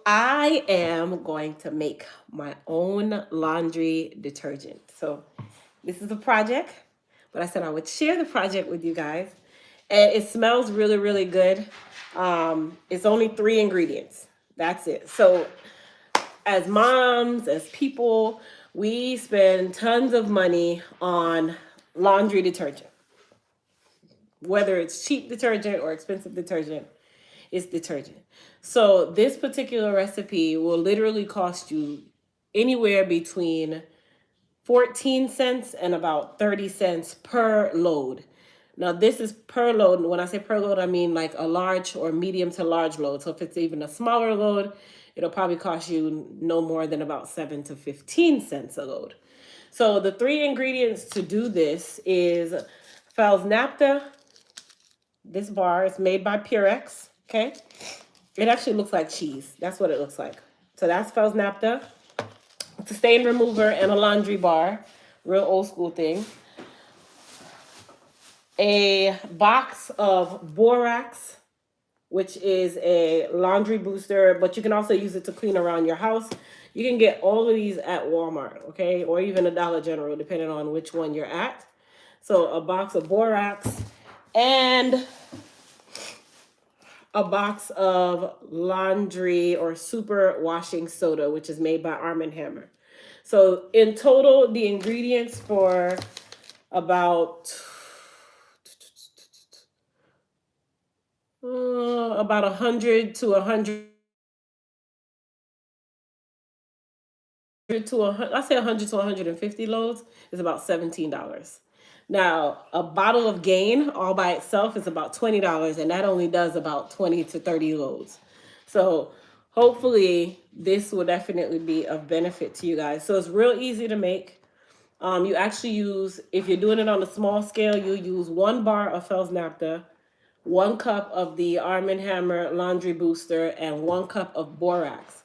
I am going to make my own laundry detergent. So this is a project, but I said I would share the project with you guys. And it smells really, really good. It's only 3 ingredients. That's it. So as moms, as people, we spend tons of money on laundry detergent. Whether it's cheap detergent or expensive detergent, it's detergent. So this particular recipe will literally cost you anywhere between 14 cents and about 30 cents per load. Now, this is per load. When I say per load, I mean like a large or medium to large load. So if it's even a smaller load, it'll probably cost you no more than about 7 to 15 cents a load. So the 3 ingredients to do this is Fel's Naphtha. This bar is made by Purex. Okay. It actually looks like cheese. That's what it looks like. So that's Fel's Naphtha. It's a stain remover and a laundry bar. Real old school thing. A box of Borax, which is a laundry booster, but you can also use it to clean around your house. You can get all of these at Walmart, okay? Or even a Dollar General, depending on which one you're at. So a box of Borax and a box of laundry or super washing soda, which is made by Arm & Hammer. So in total, the ingredients for about 100 to 100 to I say 100 to 150 loads is about $17. Now, a bottle of Gain all by itself is about $20, and that only does about 20 to 30 loads. So hopefully this will definitely be of benefit to you guys. So it's real easy to make. You actually use, if you're doing it on a small scale, you use 1 bar of Fel's Naphtha, 1 cup of the Arm & Hammer laundry booster, and 1 cup of Borax.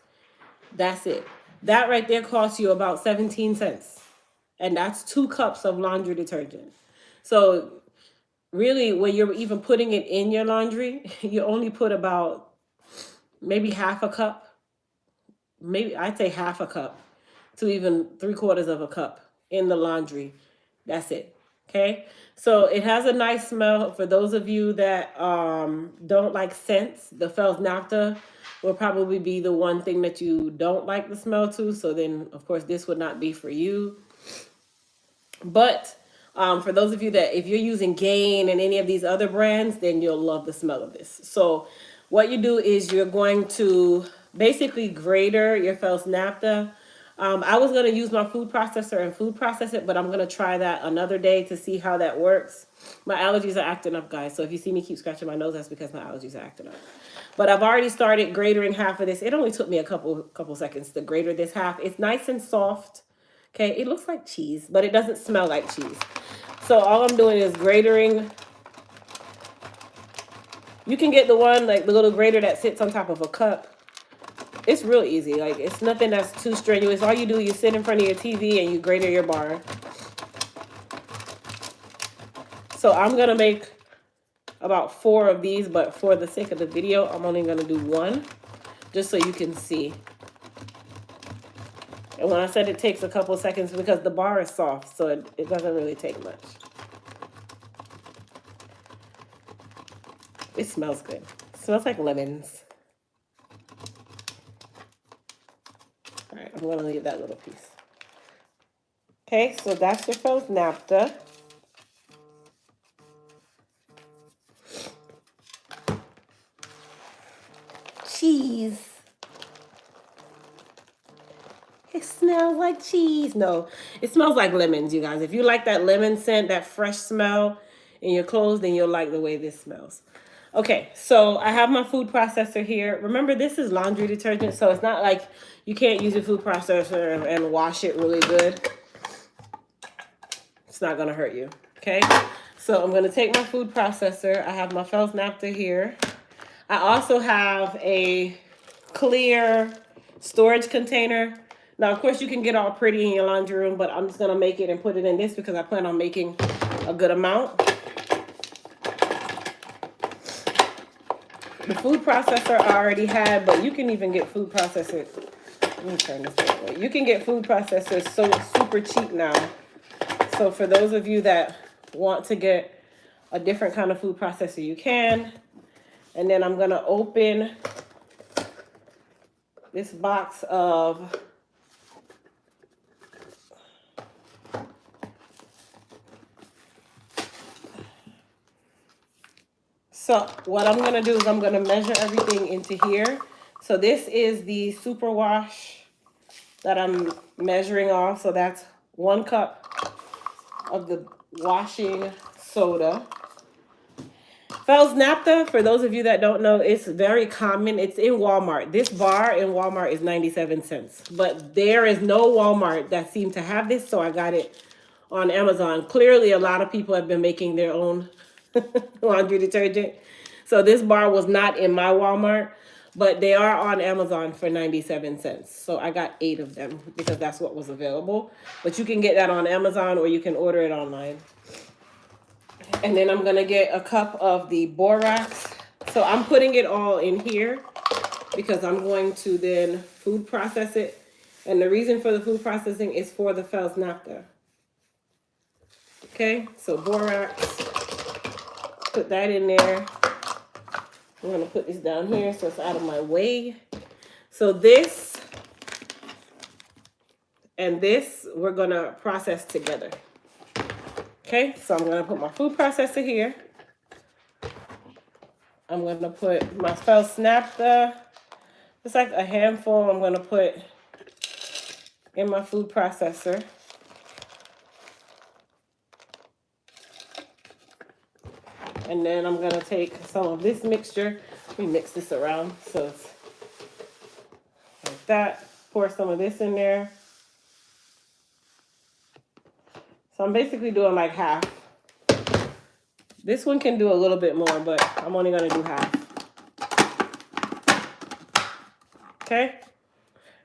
That's it. That right there costs you about 17 cents. And that's 2 cups of laundry detergent. So really, when you're even putting it in your laundry, you only put about maybe half a cup. Maybe I'd say half a cup to even 3/4 of a cup in the laundry. That's it. Okay. So it has a nice smell. For those of you that don't like scents, the Fel's Naphtha will probably be the one thing that you don't like the smell to. So then, of course, this would not be for you. But for those of you that, if you're using Gain and any of these other brands, then you'll love the smell of this. So what you do is you're going to basically grater your Fel's Naphtha. I was going to use my food processor and food process it, but I'm going to try that another day to see how that works. My allergies are acting up, guys. So if you see me keep scratching my nose, that's because my allergies are acting up. But I've already started gratering half of this. It only took me a couple seconds to grater this half. It's nice and soft. Okay, it looks like cheese, but it doesn't smell like cheese. So all I'm doing is gratering. You can get the one, like the little grater that sits on top of a cup. It's real easy. Like, it's nothing that's too strenuous. All you do, you sit in front of your TV and you grater your bar. So I'm going to make about 4 of these, but for the sake of the video, I'm only going to do 1, just so you can see. And when I said it takes a couple seconds, because the bar is soft, so it doesn't really take much. It smells good. It smells like lemons. All right, I'm going to leave that little piece. Okay, so that's your Fel's Naphtha. Cheese. It smells like cheese. No, it smells like lemons, you guys. If you like that lemon scent, that fresh smell in your clothes, then you'll like the way this smells. Okay, so I have my food processor here. Remember, this is laundry detergent, so it's not like you can't use your food processor and wash it really good. It's not going to hurt you, okay? So I'm going to take my food processor. I have my Fel's Naphtha here. I also have a clear storage container. Now, of course, you can get all pretty in your laundry room, but I'm just going to make it and put it in this because I plan on making a good amount. The food processor I already had, but you can even get food processors. Let me turn this way. You can get food processors so super cheap now. So for those of you that want to get a different kind of food processor, you can. And then I'm gonna open this box of so what I'm gonna do is I'm gonna measure everything into here. So this is the superwash that I'm measuring off. So that's 1 cup of the washing soda. Fel's Naphtha, for those of you that don't know, it's very common. It's in Walmart. This bar in Walmart is 97 cents. But there is no Walmart that seemed to have this, so I got it on Amazon. Clearly, a lot of people have been making their own laundry detergent. So this bar was not in my Walmart, but they are on Amazon for 97 cents. So I got 8 of them because that's what was available. But you can get that on Amazon or you can order it online. And then I'm gonna get a cup of the Borax. So I'm putting it all in here because I'm going to then food process it. And the reason for the food processing is for the Fel's Naphtha. Okay, so Borax, put that in there. I'm gonna put this down here so it's out of my way. So this and this, we're gonna process together. Okay, so I'm gonna put my food processor here. I'm gonna put my Fel's Naphtha, just like a handful I'm gonna put in my food processor. And then I'm gonna take some of this mixture. Let me mix this around so it's like that. Pour some of this in there. So I'm basically doing like half. This one can do a little bit more, but I'm only gonna do half. Okay?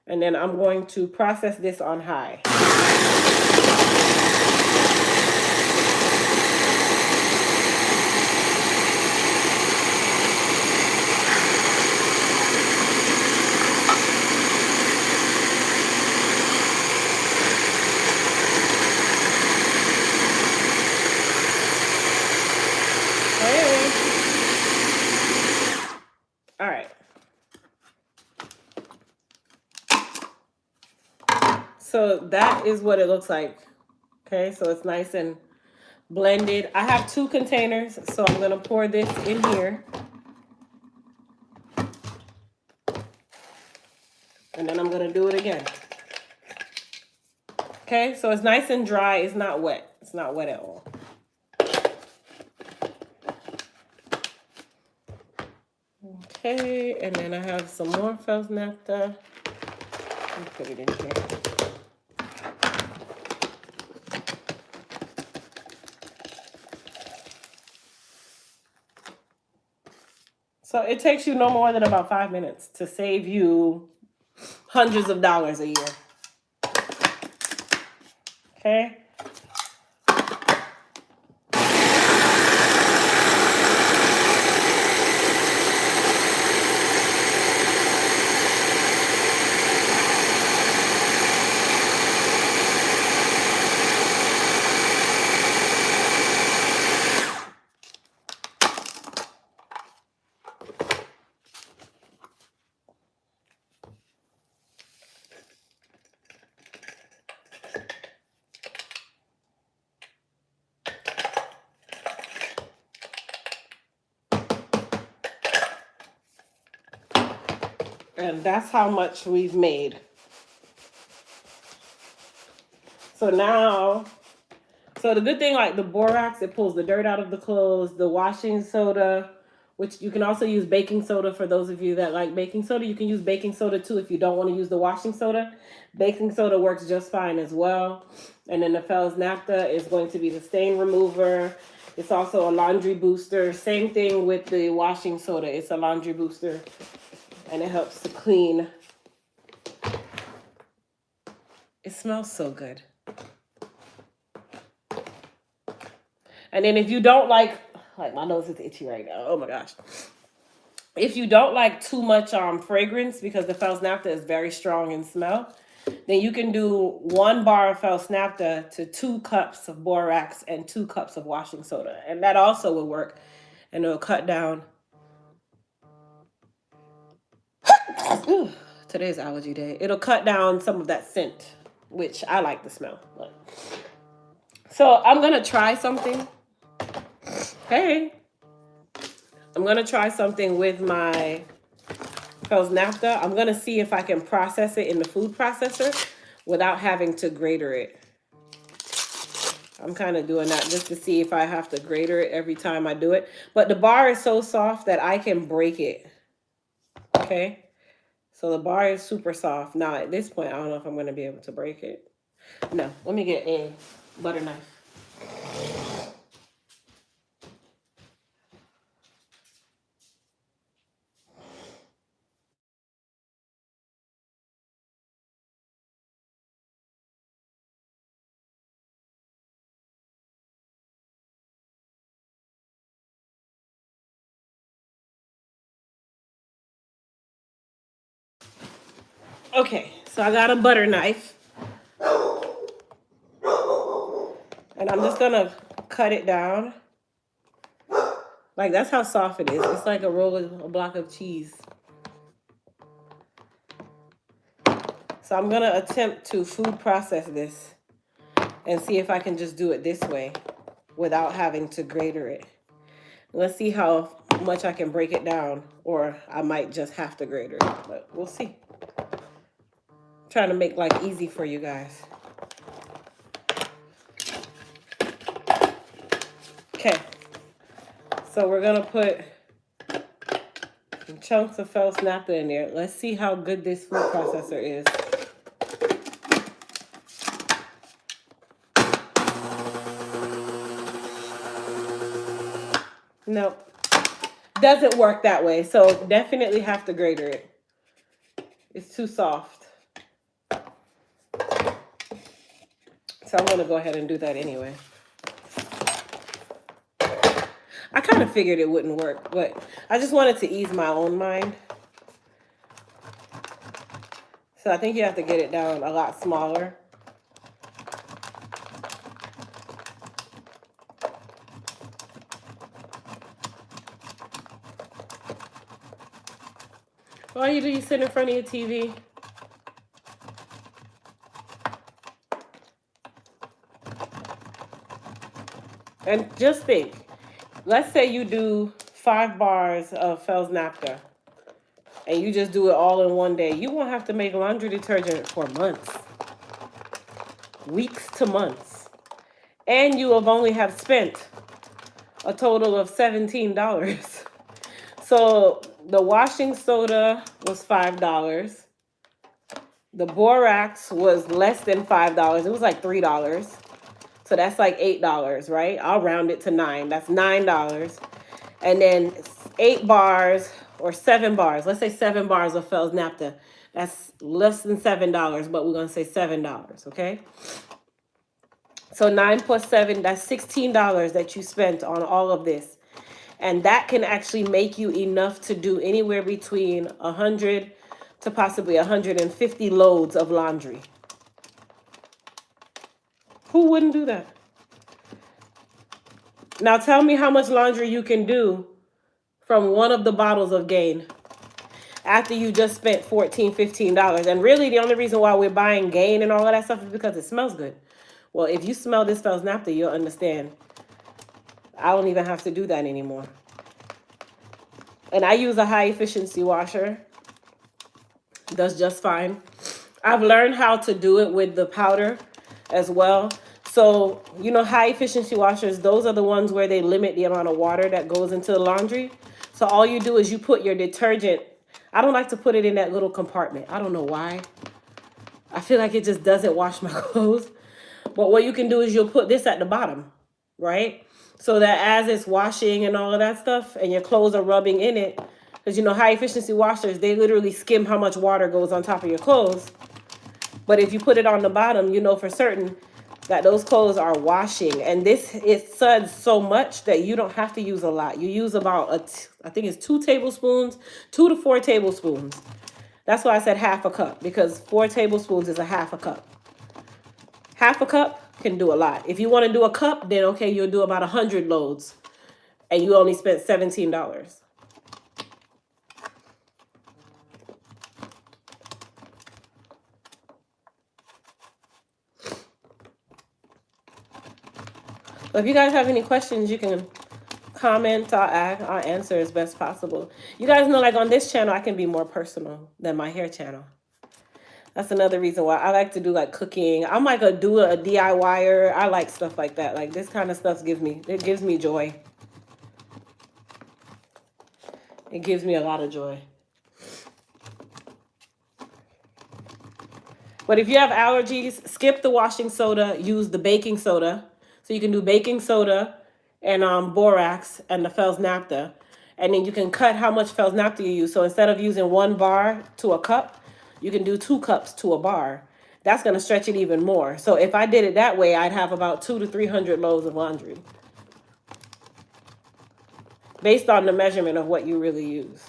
And then I'm going to process this on high. All right. So that is what it looks like. Okay, so it's nice and blended. I have 2 containers, so I'm gonna pour this in here. And then I'm gonna do it again. Okay, so it's nice and dry. It's not wet. It's not wet at all. Okay, and then I have some more Fel's Naphtha. Let me put it in here. So it takes you no more than about 5 minutes to save you hundreds of dollars a year. Okay. And that's how much we've made. So now, so the good thing, like the Borax, it pulls the dirt out of the clothes. The washing soda, which you can also use baking soda for those of you that like baking soda. You can use baking soda too if you don't want to use the washing soda. Baking soda works just fine as well. And then the Fel's Naphtha is going to be the stain remover. It's also a laundry booster. Same thing with the washing soda. It's a laundry booster. And it helps to clean. It smells so good. And then if you don't like my nose is itchy right now. Oh my gosh. If you don't like too much fragrance, because the Fel's Naphtha is very strong in smell, then you can do 1 bar of Fel's Naphtha to 2 cups of borax and 2 cups of washing soda. And that also will work. And it'll cut down. Today's allergy day. It'll cut down some of that scent, which I like the smell. So I'm going to try something. Hey. I'm going to try something with my Fel's Naphtha. I'm going to see if I can process it in the food processor without having to grater it. I'm kind of doing that just to see if I have to grater it every time I do it. But the bar is so soft that I can break it. Okay? So the bar is super soft. Now, at this point, I don't know if I'm going to be able to break it. No. Let me get a butter knife. Okay, so I got a butter knife. And I'm just going to cut it down. Like, that's how soft it is. It's like a block of cheese. So I'm going to attempt to food process this and see if I can just do it this way without having to grater it. Let's see how much I can break it down, or I might just have to grater it, but we'll see. I'm trying to make life easy for you guys. Okay, so we're gonna put some chunks of Fel's Naphtha in there. Let's see how good this food processor is. Nope, doesn't work that way, so definitely have to grater it. It's too soft. So I'm gonna go ahead and do that anyway. I kind of figured it wouldn't work, but I just wanted to ease my own mind. So I think you have to get it down a lot smaller. All you do, you sit in front of your TV. And just think, let's say you do 5 bars of Fel's Naphtha and you just do it all in one day. You won't have to make laundry detergent for months, weeks to months. And you have only have spent a total of $17. So the washing soda was $5. The borax was less than $5. It was like $3. So that's like $8, right? I'll round it to 9. That's $9. And then 8 bars or 7 bars. Let's say 7 bars of Fel's Naphtha. That's less than $7, but we're going to say $7, okay? So 9 plus 7, that's $16 that you spent on all of this. And that can actually make you enough to do anywhere between 100 to possibly 150 loads of laundry. Who wouldn't do that? Now tell me how much laundry you can do from one of the bottles of Gain after you just spent $14, $15. And really the only reason why we're buying Gain and all of that stuff is because it smells good. Well, if you smell this Fel's Naphtha, you'll understand. I don't even have to do that anymore. And I use a high efficiency washer. Does just fine. I've learned how to do it with the powder as well. So, you know, high efficiency washers, those are the ones where they limit the amount of water that goes into the laundry. So all you do is you put your detergent. I don't like to put it in that little compartment. I don't know why. I feel like it just doesn't wash my clothes. But what you can do is you'll put this at the bottom, right? So that as it's washing and all of that stuff and your clothes are rubbing in it, because, you know, high efficiency washers, they literally skim how much water goes on top of your clothes. But if you put it on the bottom, you know for certain that those clothes are washing. And this, it suds so much that you don't have to use a lot. You use about, I think it's 2 tablespoons, 2 to 4 tablespoons. That's why I said half a cup, because 4 tablespoons is a half a cup. Half a cup can do a lot. If you want to do a cup, then okay, you'll do about 100 loads. And you only spent $17. But if you guys have any questions, you can comment. I'll answer as best possible. You guys know, like on this channel, I can be more personal than my hair channel. That's another reason why I like to do like cooking. I'm like a DIYer. I like stuff like that. Like this kind of stuff gives me joy. It gives me a lot of joy. But if you have allergies, skip the washing soda, use the baking soda. So you can do baking soda and borax and the Fels naphtha. And then you can cut how much Fels naphtha you use. So instead of using 1 bar to a cup, you can do 2 cups to a bar. That's going to stretch it even more. So if I did it that way, I'd have about 200 to 300 loads of laundry. Based on the measurement of what you really use.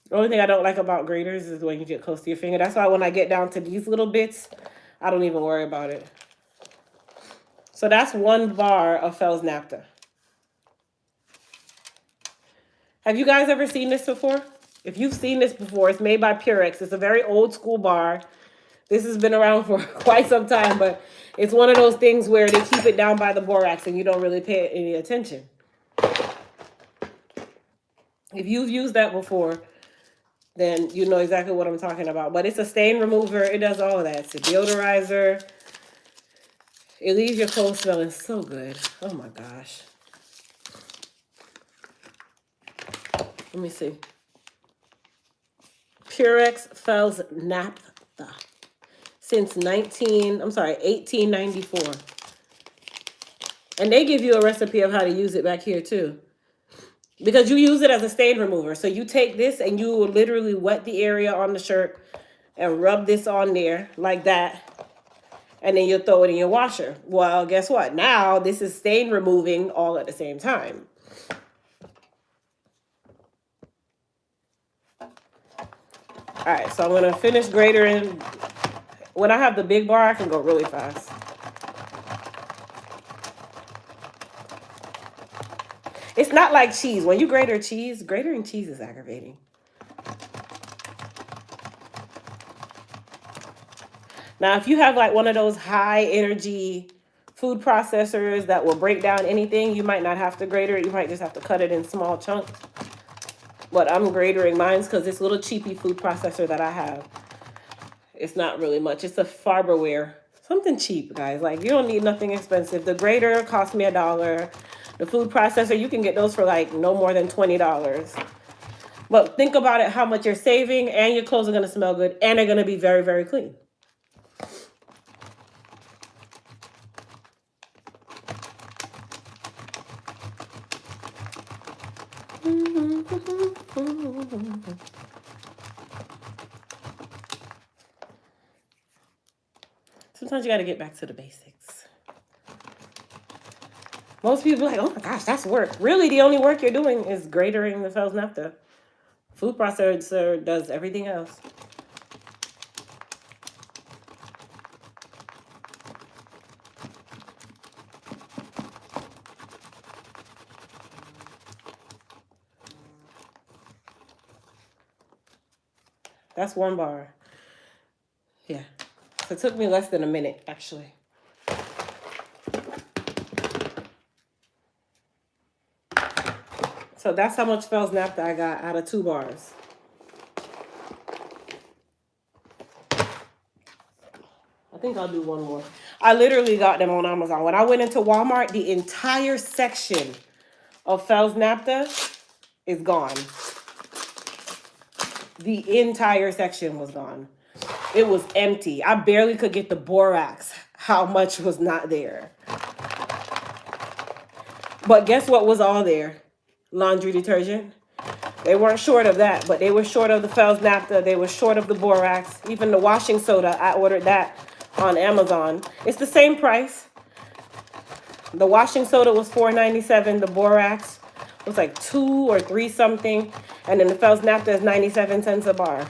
The only thing I don't like about graters is when you get close to your finger. That's why when I get down to these little bits, I don't even worry about it. So that's 1 bar of Fels naphtha. Have you guys ever seen this before? If you've seen this before, it's made by Purex. It's a very old school bar. This has been around for quite some time, but it's one of those things where they keep it down by the borax and you don't really pay any attention. If you've used that before, then you know exactly what I'm talking about. But it's a stain remover. It does all of that. It's a deodorizer. It leaves your clothes smelling so good. Oh my gosh. Let me see. Purex Fels naphtha. Since 1894. And they give you a recipe of how to use it back here too. Because you use it as a stain remover. So you take this and you will literally wet the area on the shirt and rub this on there like that. And then you'll throw it in your washer. Well, guess what? Now this is stain removing all at the same time. All right, so I'm going to finish gratering. When I have the big bar, I can go really fast. It's not like cheese. When you grating cheese is aggravating. Now, if you have like one of those high energy food processors that will break down anything, you might not have to grate it. You might just have to cut it in small chunks. But I'm gratering mine because this little cheapy food processor that I have, it's not really much. It's a Farberware. Something cheap, guys. Like, you don't need nothing expensive. The grater cost me $1. The food processor, you can get those for like no more than $20. But think about it, how much you're saving, and your clothes are going to smell good, and they're going to be very, very clean. Sometimes you got to get back to the basics. Most people are like, oh my gosh, that's work. Really, the only work you're doing is gratering the Fels naphtha. Food processor does everything else. That's 1 bar. Yeah. So it took me less than a minute, actually. So that's how much Fels naphtha I got out of 2 bars. I think I'll do 1 more. I literally got them on Amazon. When I went into Walmart, the entire section of Fels naphtha is gone. The entire section was gone. It was empty. I barely could get the borax. How much was not there? But guess what was all there? Laundry detergent. They weren't short of that, but they were short of the Fel's naphtha. They were short of the borax. Even the washing soda, I ordered that on Amazon. It's the same price. The washing soda was $4.97. The borax was like $2 or $3 something. And then the Fel's naphtha is 97 cents a bar.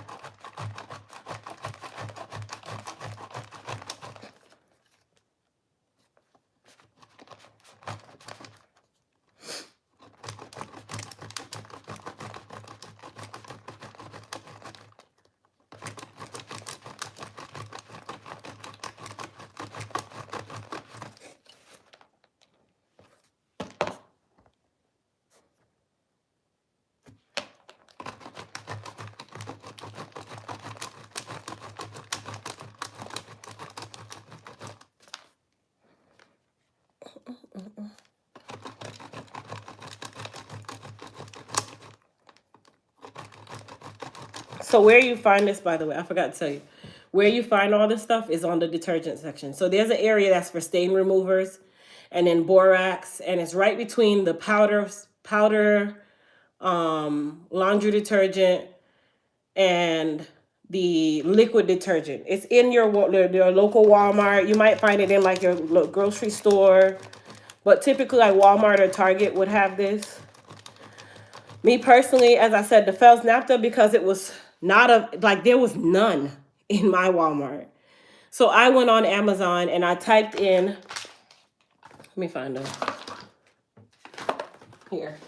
So where you find this, by the way, I forgot to tell you, where you find all this stuff is on the detergent section. So there's an area that's for stain removers and then borax, and it's right between the powder laundry detergent and the liquid detergent. It's in your local Walmart. You might find it in like your grocery store, but typically like Walmart or Target would have this. Me personally, as I said, the Fel's naphtha, because it was there was none in my Walmart. So I went on Amazon and I typed in, let me find them here.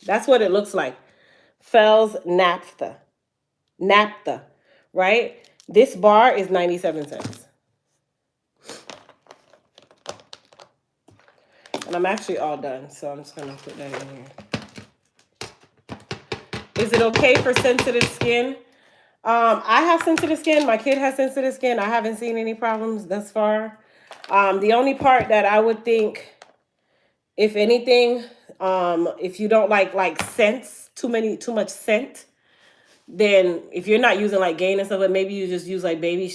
That's what it looks like. Fel's naphtha, right? This bar is 97 cents. And I'm actually all done, so I'm just gonna put that in here. Is it okay for sensitive skin? I have sensitive skin. My kid has sensitive skin. I haven't seen any problems thus far. The only part that I would think, if anything, if you don't like scents, too much scent, then if you're not using like Gain and stuff, but maybe you just use like baby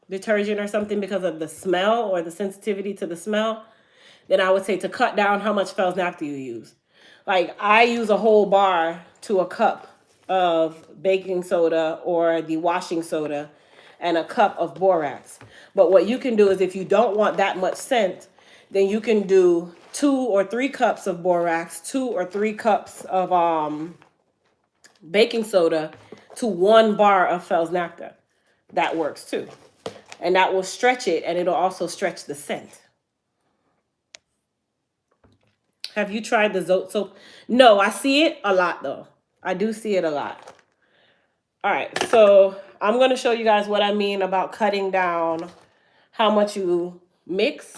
detergent or something because of the smell or the sensitivity to the smell, then I would say to cut down how much Fel's naphtha you use. Like I use a whole bar to a cup of baking soda or the washing soda and a cup of borax. But what you can do is if you don't want that much scent, then you can do 2 or 3 cups of borax, 2 or 3 cups of baking soda to 1 bar of Fel's naphtha. That works too. And that will stretch it, and it'll also stretch the scent. Have you tried the Zote soap? No, I see it a lot though. I do see it a lot. All right, so I'm going to show you guys what I mean about cutting down how much you mix.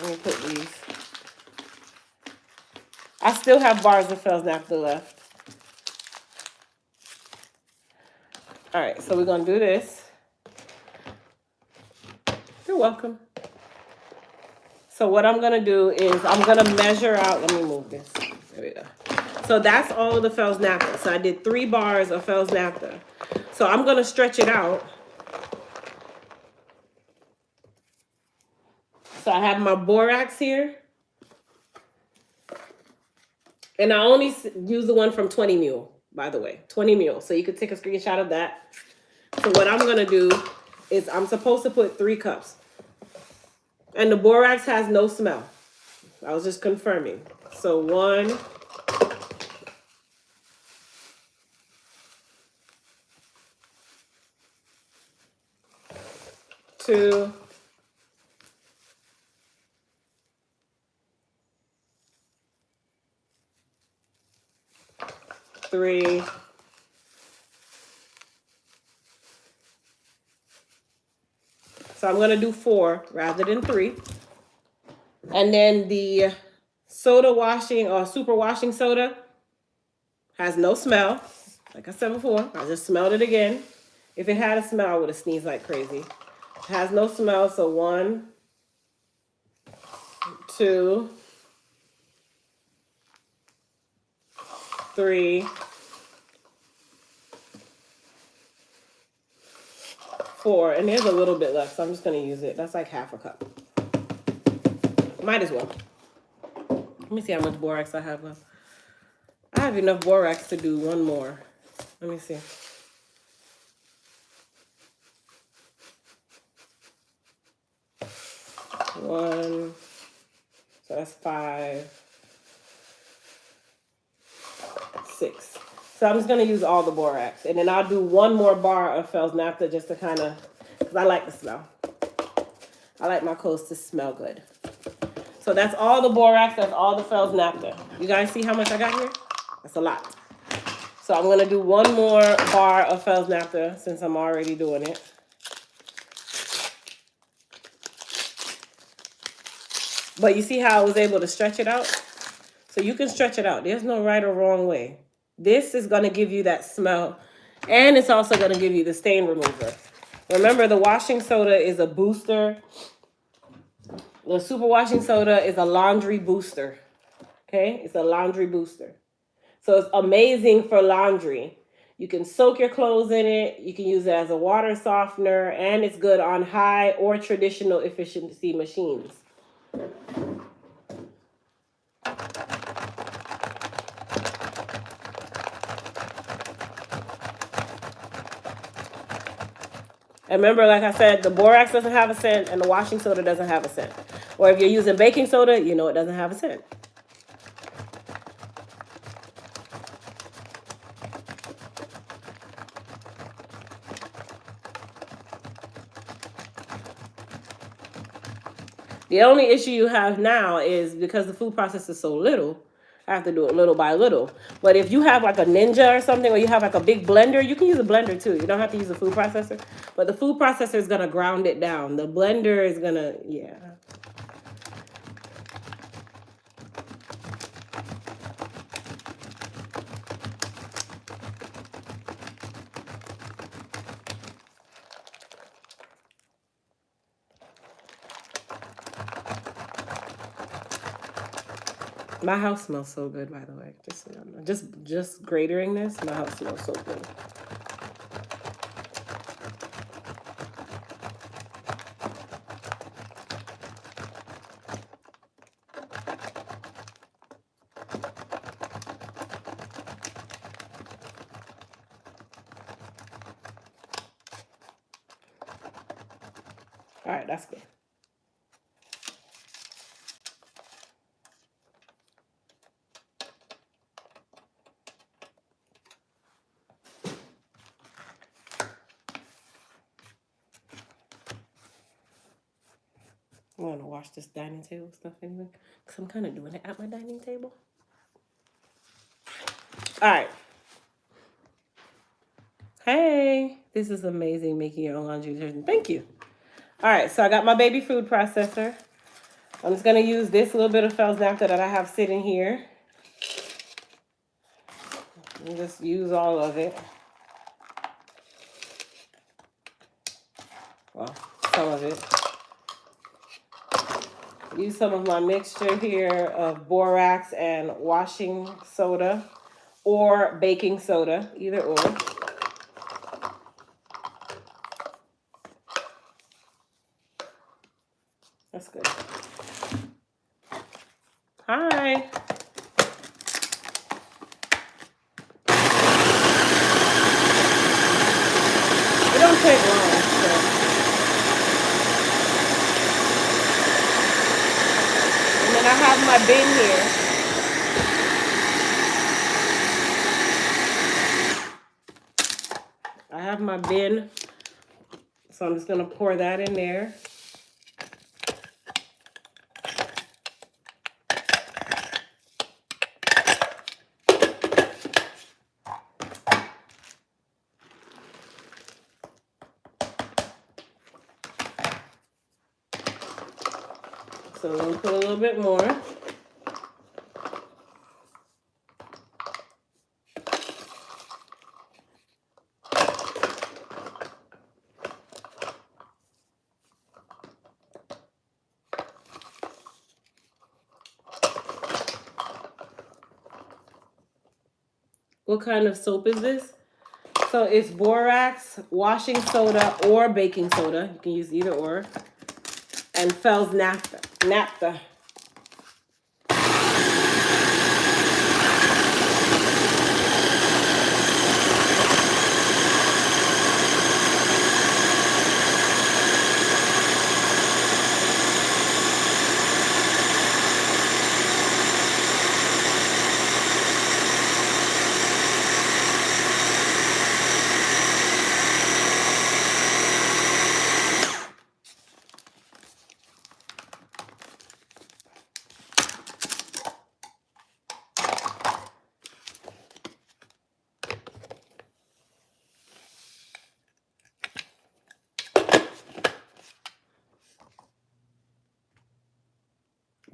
Let me put these. I still have bars of Fel's naphtha left. All right, so we're going to do this. You're welcome. So what I'm going to do is I'm going to measure out. Let me move this. There we go. So that's all of the Fel's naphtha. So I did 3 bars of Fel's naphtha. So I'm going to stretch it out. So I have my borax here. And I only use the one from 20 mule, by the way. 20 mule. So you could take a screenshot of that. So what I'm going to do is I'm supposed to put 3 cups. And the borax has no smell. I was just confirming. So 1, 2, 3, 4. So I'm going to do 4 rather than 3. And then the soda washing or super washing soda has no smell. Like I said before, I just smelled it again. If it had a smell, I would have sneezed like crazy. It has no smell, so 1, 2, 3, 4. And there's a little bit left, so I'm just going to use it. That's like half a cup. Might as well. Let me see how much borax I have left. I have enough borax to do one more. Let me see. One. So that's 5, 6. So I'm just going to use all the borax. And then I'll do one more bar of Fel's naphtha just to kind of, because I like the smell. I like my clothes to smell good. So that's all the borax. That's all the Fel's naphtha. You guys see how much I got here? That's a lot. So I'm going to do one more bar of Fel's naphtha since I'm already doing it. But you see how I was able to stretch it out? So you can stretch it out. There's no right or wrong way. This is going to give you that smell. And it's also going to give you the stain remover. Remember, the washing soda is a booster. The super washing soda is a laundry booster. Okay? It's a laundry booster. So it's amazing for laundry. You can soak your clothes in it. You can use it as a water softener. And it's good on high or traditional efficiency machines. And remember, like I said, the borax doesn't have a scent and the washing soda doesn't have a scent. Or if you're using baking soda, you know it doesn't have a scent. The only issue you have now is because the food processor is so little, I have to do it little by little. But if you have like a Ninja or something, or you have like a big blender, you can use a blender too. You don't have to use a food processor. But the food processor is going to ground it down. The blender is going to, yeah. My house smells so good, by the way. Just gratering this, my house smells so good. All right, that's good. I'm going to wash this dining table stuff anyway, because I'm kind of doing it at my dining table. All right. Hey, this is amazing, making your own laundry detergent. Thank you. All right, so I got my baby food processor. I'm just going to use this little bit of Fel's naphtha that I have sitting here. And just use all of it. Well, some of it. Use some of my mixture here of borax and washing soda or baking soda, either or. That's good. Hi. It don't take long. So. And then I have my bin here. I have my bin. So I'm just going to pour that in there. So I'm going to put a little bit more. What kind of soap is this? So it's borax, washing soda, or baking soda. You can use either or. And Fel's naphtha.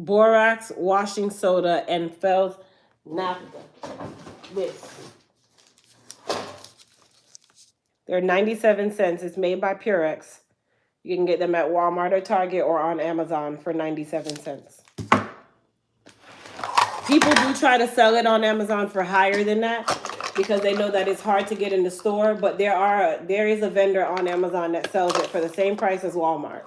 Borax washing soda and Fel's naphtha. This. They're 97 cents. It's made by Purex. You can get them at Walmart or Target or on Amazon for 97 cents. People do try to sell it on Amazon for higher than that because they know that it's hard to get in the store, but there is a vendor on Amazon that sells it for the same price as Walmart.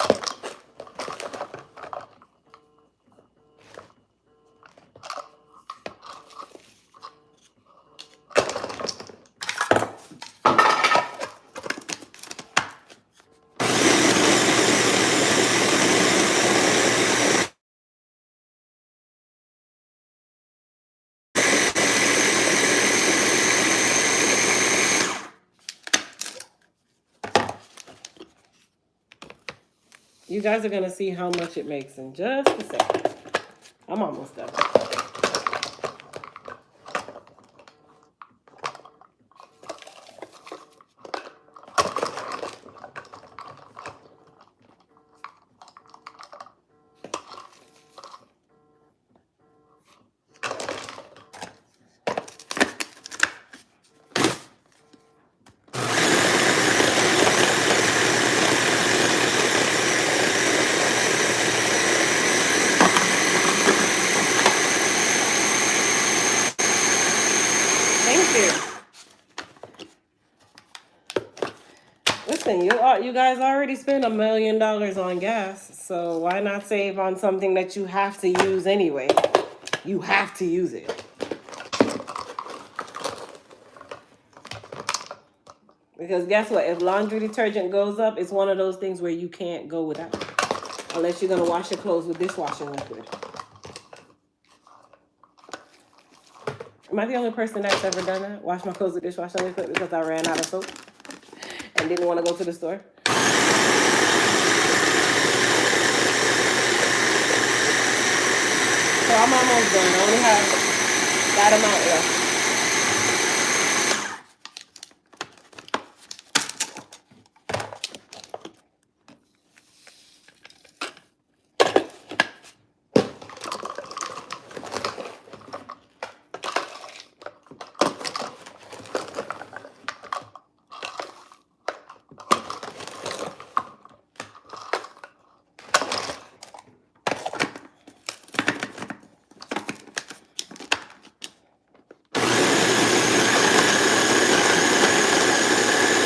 You guys are going to see how much it makes in just a second. I'm almost done. Listen, you guys already spent $1 million on gas, so why not save on something that you have to use anyway? You have to use it. Because guess what? If laundry detergent goes up, it's one of those things where you can't go without it. Unless you're going to wash your clothes with dishwashing liquid. Am I the only person that's ever done that? Wash my clothes with dishwashing liquid because I ran out of soap and didn't want to go to the store? So I'm almost done. I only have that amount left.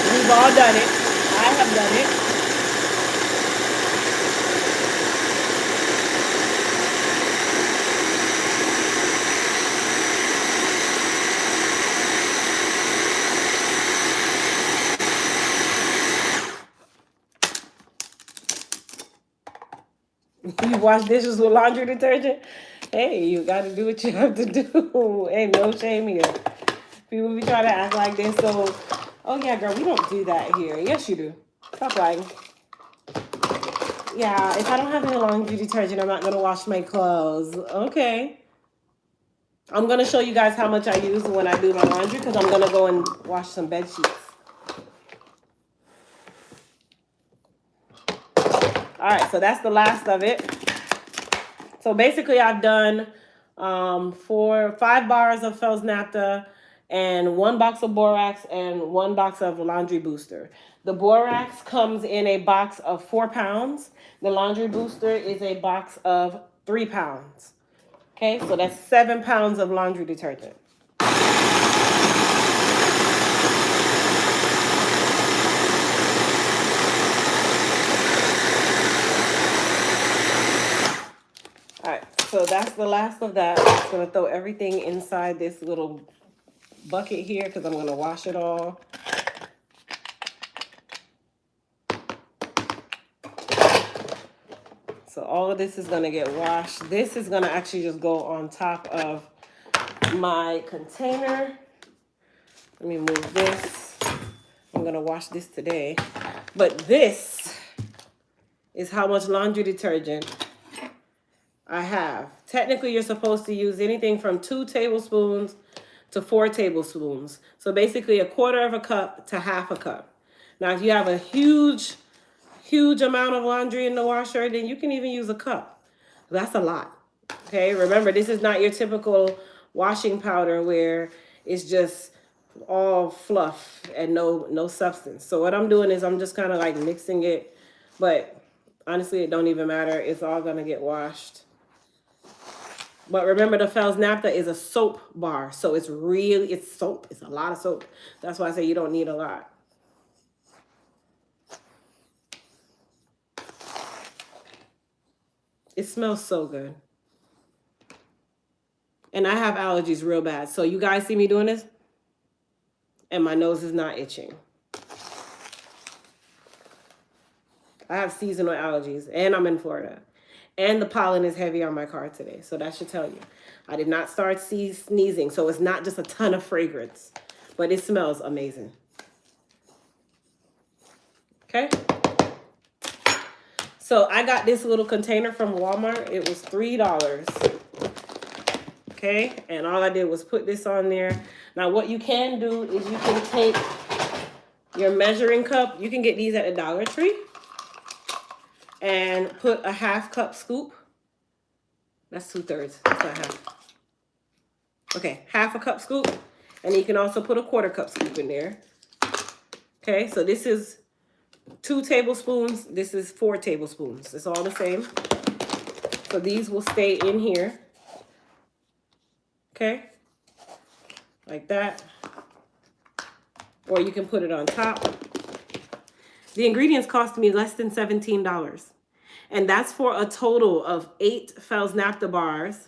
We've all done it. I have done it. You wash dishes with laundry detergent? Hey, you got to do what you have to do. Ain't no shame here. People be trying to act like they're so, oh yeah, girl, we don't do that here. Yes, you do. Stop lying. Yeah, if I don't have any laundry detergent, I'm not going to wash my clothes. Okay. I'm going to show you guys how much I use when I do my laundry because I'm going to go and wash some bed sheets. All right, so that's the last of it. So basically, I've done 5 bars of Fel's naphtha and 1 box of Borax and 1 box of laundry booster. The Borax comes in a box of 4 pounds. The laundry booster is a box of 3 pounds. Okay, so that's 7 pounds of laundry detergent. So that's the last of that. I'm just going to throw everything inside this little bucket here because I'm going to wash it all. So all of this is going to get washed. This is going to actually just go on top of my container. Let me move this. I'm going to wash this today. But this is how much laundry detergent I have. Technically, you're supposed to use anything from 2 tablespoons to 4 tablespoons. So basically 1/4 cup to 1/2 cup. Now, if you have a huge amount of laundry in the washer, then you can even use a cup. That's a lot. Okay, remember, this is not your typical washing powder where it's just all fluff and no substance. So what I'm doing is I'm just kind of like mixing it, but honestly, it don't even matter. It's all gonna get washed. But remember, the Fel's Naphtha is a soap bar, so it's soap. It's a lot of soap. That's why I say you don't need a lot. It smells so good. And I have allergies real bad. So you guys see me doing this? And my nose is not itching. I have seasonal allergies, and I'm in Florida. And the pollen is heavy on my car today, so that should tell you. I did not start sneezing, so it's not just a ton of fragrance, but it smells amazing. Okay? So I got this little container from Walmart. It was $3. Okay? And all I did was put this on there. Now what you can do is you can take your measuring cup. You can get these at the Dollar Tree. And put a 1/2 cup scoop. That's 2/3. That's not half. Okay, 1/2 cup scoop. And you can also put a 1/4 cup scoop in there. Okay, so this is 2 tablespoons. This is 4 tablespoons. It's all the same. So these will stay in here. Okay, like that. Or you can put it on top. The ingredients cost me less than $17. And that's for a total of 8 Fel's Naphtha bars,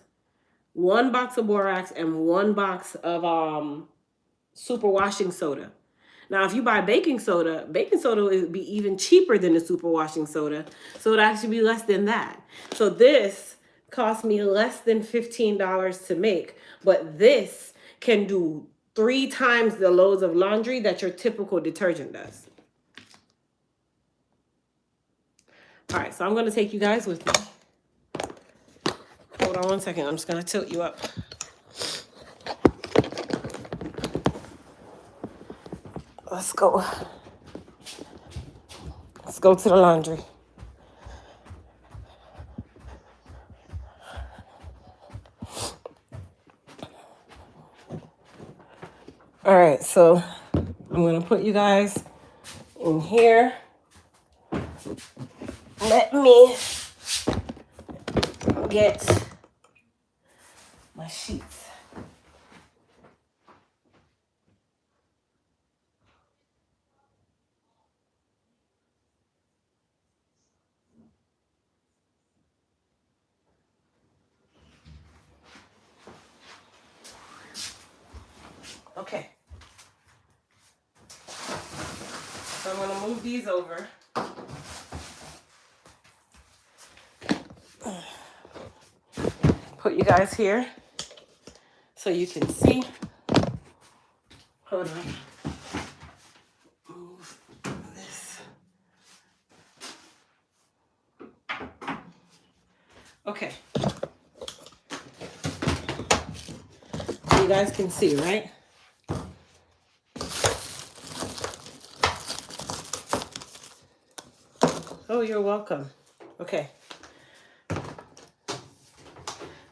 1 box of Borax, and 1 box of super washing soda. Now, if you buy baking soda will be even cheaper than the super washing soda. So it'd actually be less than that. So this cost me less than $15 to make. But this can do 3 times the loads of laundry that your typical detergent does. All right, so I'm going to take you guys with me. Hold on one second. I'm just going to tilt you up. Let's go. Let's go to the laundry. All right, so I'm going to put you guys in here. Let me get my sheets. Okay. So I'm going to move these over. Put you guys here so you can see. Hold on. Move this. Okay. So you guys can see, right? Oh, you're welcome. Okay.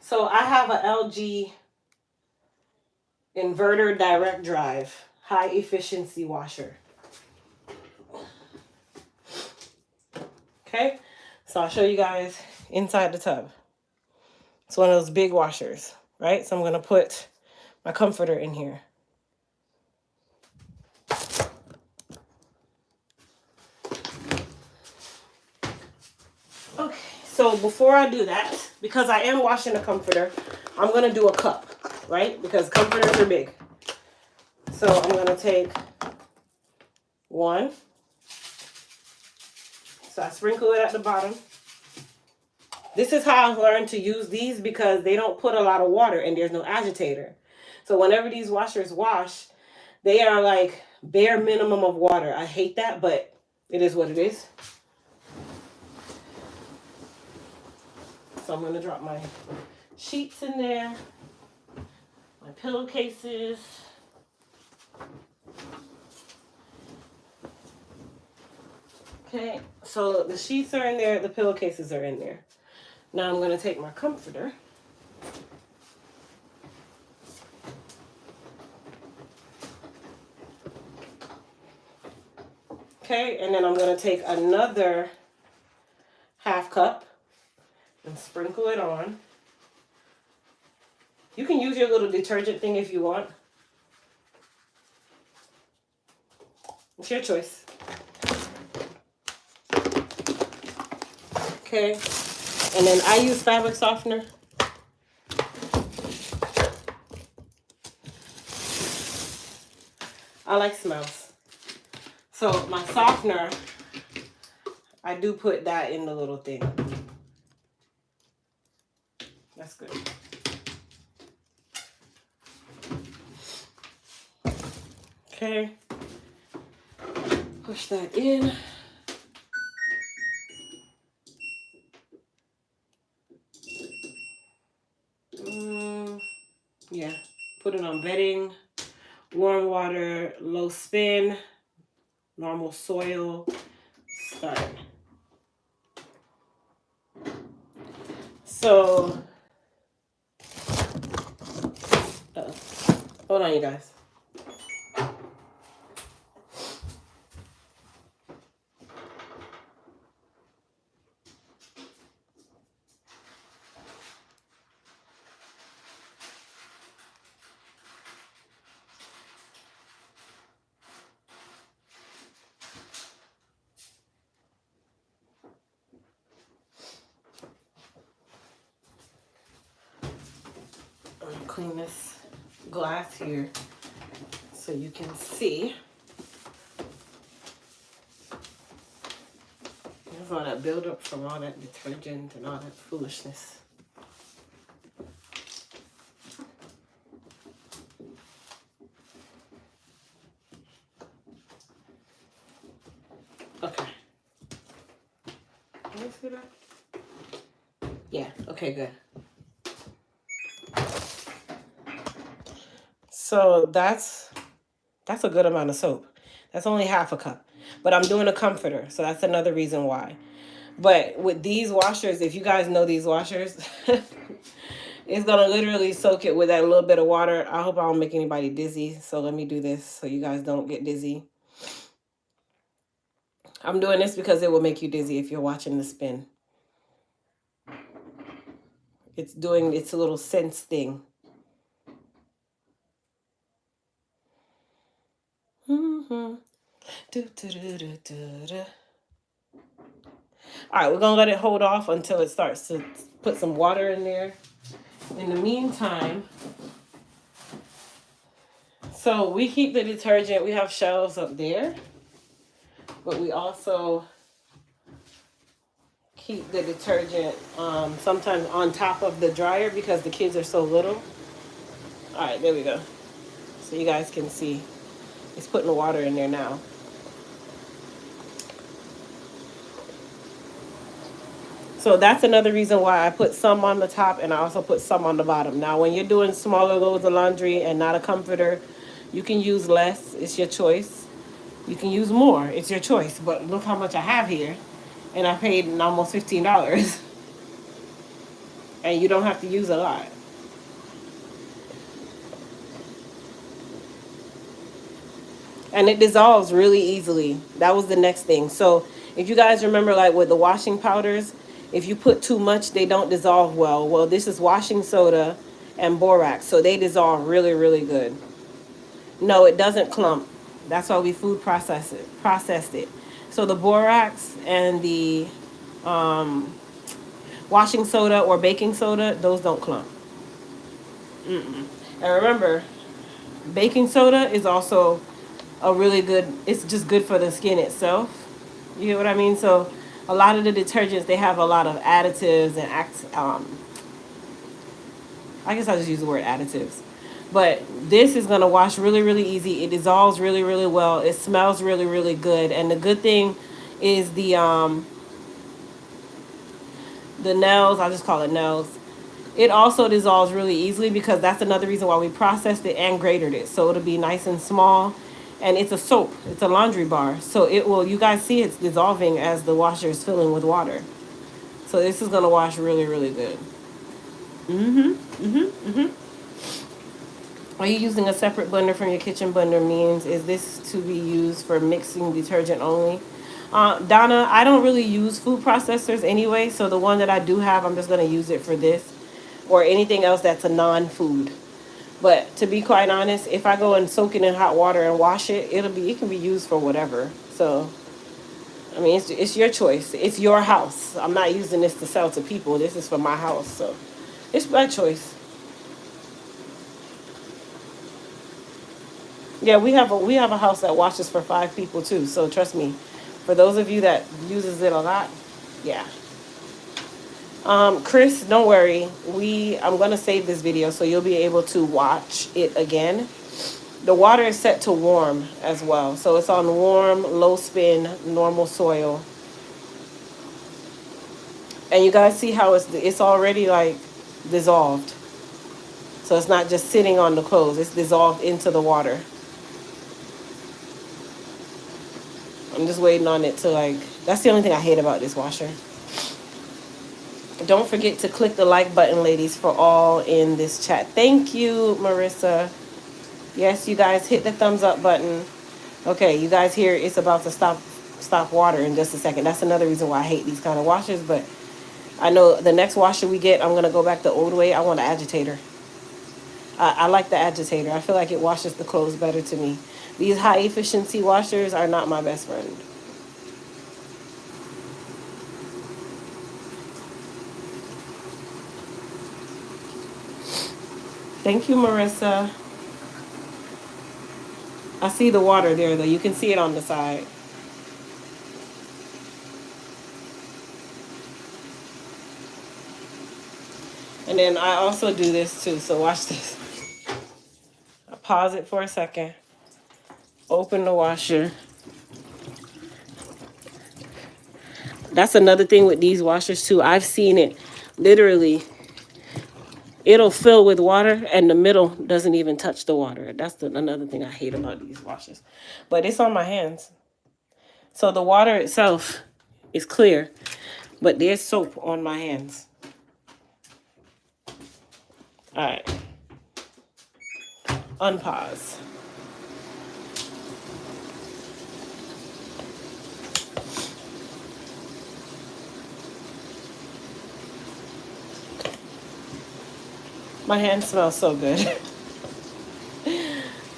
So I have a LG inverter direct drive, high efficiency washer. Okay, so I'll show you guys inside the tub. It's one of those big washers, right? So I'm gonna put my comforter in here. Okay, so before I do that, because I am washing the comforter, I'm gonna do a cup, right? Because comforters are big. So I'm gonna take 1. So I sprinkle it at the bottom. This is how I've learned to use these because they don't put a lot of water and there's no agitator. So whenever these washers wash, they are like bare minimum of water. I hate that, but it is what it is. So I'm going to drop my sheets in there, my pillowcases. Okay, so the sheets are in there, the pillowcases are in there. Now I'm going to take my comforter. Okay, and then I'm going to take another half cup and sprinkle it on. You can use your little detergent thing if you want. It's your choice. Okay, and then I use fabric softener. I like smells. So my softener, I do put that in the little thing. That's good. Okay. Push that in. Yeah. Put it on bedding. Warm water, low spin, normal soil. Start. So, hold on, you guys. I'm gonna clean this glass here so you can see. There's all that buildup from all that detergent and all that foolishness. Okay. Can you see that? Yeah, okay, good. So that's a good amount of soap. That's only half a cup. But I'm doing a comforter, so that's another reason why. But with these washers, if you guys know these washers, it's going to literally soak it with that little bit of water. I hope I don't make anybody dizzy. So let me do this so you guys don't get dizzy. I'm doing this because it will make you dizzy if you're watching the spin. It's doing its little sense thing. All right, we're going to let it hold off until it starts to put some water in there. In the meantime, so we keep the detergent. We have shelves up there, but we also keep the detergent sometimes on top of the dryer because the kids are so little. All right, there we go. So you guys can see it's putting the water in there now. So that's another reason why I put some on the top and I also put some on the bottom. Now, when you're doing smaller loads of laundry and not a comforter, you can use less. It's your choice. You can use more. It's your choice. But look how much I have here. And I paid almost $15. And you don't have to use a lot. And it dissolves really easily. That was the next thing. So if you guys remember, like with the washing powders, if you put too much, they don't dissolve well. Well, this is washing soda and borax, so they dissolve really, really good. No, it doesn't clump. That's why we processed it. So the borax and the washing soda or baking soda, those don't clump. And remember, baking soda is also a really good, it's just good for the skin itself. You get what I mean? So a lot of the detergents, they have a lot of additives and I guess I'll just use the word additives. But this is going to wash really, really easy. It dissolves really, really well. It smells really, really good. And the good thing is the nails, I'll just call it nails. It also dissolves really easily because that's another reason why we processed it and grated it. So it'll be nice and small. And it's a soap. It's a laundry bar. So it will, you guys see it's dissolving as the washer is filling with water. So this is going to wash really, really good. Are you using a separate blender from your kitchen blender means? Is this to be used for mixing detergent only? Donna, I don't really use food processors anyway, so the one that I do have, I'm just going to use it for this or anything else that's a non-food. But to be quite honest, if I go and soak it in hot water and wash it, it can be used for whatever. So, I mean, it's your choice. It's your house. I'm not using this to sell to people. This is for my house, so it's my choice. Yeah, we have a house that washes for 5 people too. So trust me, for those of you that uses it a lot, yeah. Chris, don't worry. I'm gonna save this video so you'll be able to watch it again. The water is set to warm as well, so it's on warm, low spin, normal soil. And you guys see how it's already like dissolved. So it's not just sitting on the clothes; it's dissolved into the water. I'm just waiting on it to like. That's the only thing I hate about this washer. Don't forget to click the like button, ladies, for all in this chat. Thank you, Marissa. Yes, you guys hit the thumbs up button. Okay, you guys hear it's about to stop water in just a second. That's another reason why I hate these kind of washers, but I know the next washer we get, I'm going to go back the old way. I want an agitator. I like the agitator. I feel like it washes the clothes better to me. These high efficiency washers are not my best friend. Thank you, Marissa. I see the water there, though. You can see it on the side. And then I also do this, too. So watch this. I pause it for a second. Open the washer. That's another thing with these washers, too. I've seen it literally. It'll fill with water and the middle doesn't even touch the water. That's another thing I hate about these washers. But it's on my hands. So the water itself is clear, but there's soap on my hands. All right. Unpause. My hands smell so good.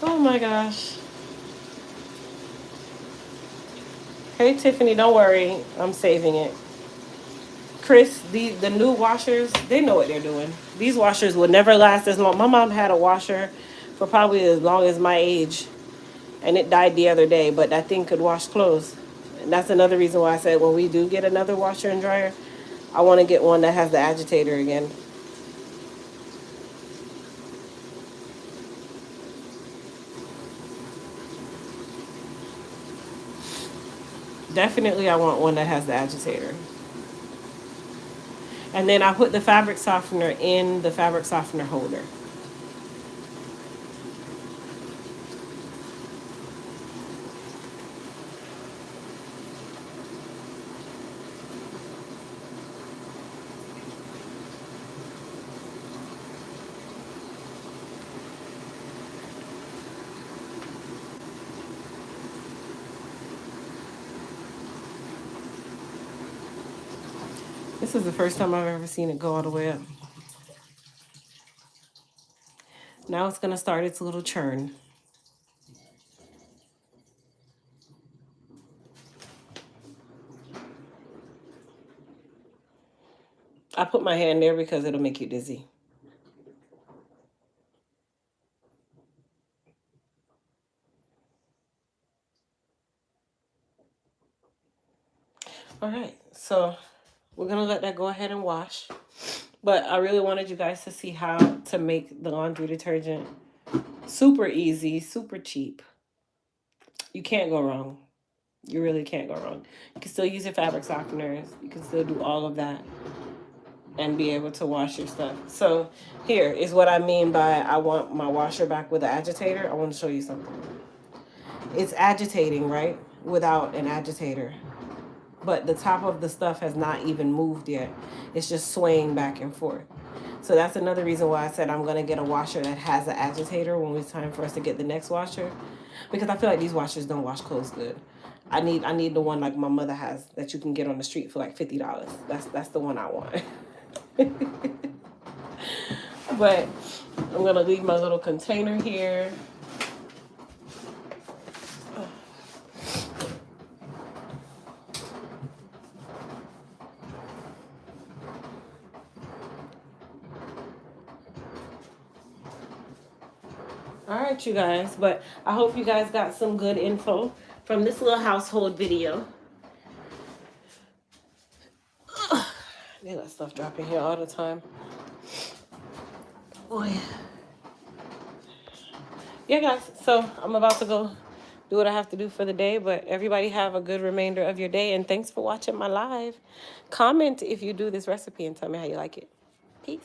Oh my gosh. Hey Tiffany, don't worry. I'm saving it. Chris, the new washers, they know what they're doing. These washers will never last as long. My mom had a washer for probably as long as my age, and it died the other day, but that thing could wash clothes. And that's another reason why I said when we do get another washer and dryer, I want to get one that has the agitator again. Definitely I want one that has the agitator. And then I put the fabric softener in the fabric softener holder. This is the first time I've ever seen it go all the way up. Now it's going to start its little churn. I put my hand there because it'll make you dizzy. All right, so we're going to let that go ahead and wash. But I really wanted you guys to see how to make the laundry detergent super easy, super cheap. You can't go wrong. You really can't go wrong. You can still use your fabric softeners. You can still do all of that and be able to wash your stuff. So here is what I mean by I want my washer back with an agitator. I want to show you something. It's agitating, right? Without an agitator. But the top of the stuff has not even moved yet. It's just swaying back and forth. So that's another reason why I said I'm gonna get a washer that has an agitator when it's time for us to get the next washer, because I feel like these washers don't wash clothes good. I need the one like my mother has that you can get on the street for like $50. That's the one I want. But I'm gonna leave my little container here. All right, you guys, but I hope you guys got some good info from this little household video. They got stuff dropping here all the time. Boy. Yeah, guys, so I'm about to go do what I have to do for the day, but everybody have a good remainder of your day, and thanks for watching my live. Comment if you do this recipe and tell me how you like it. Peace.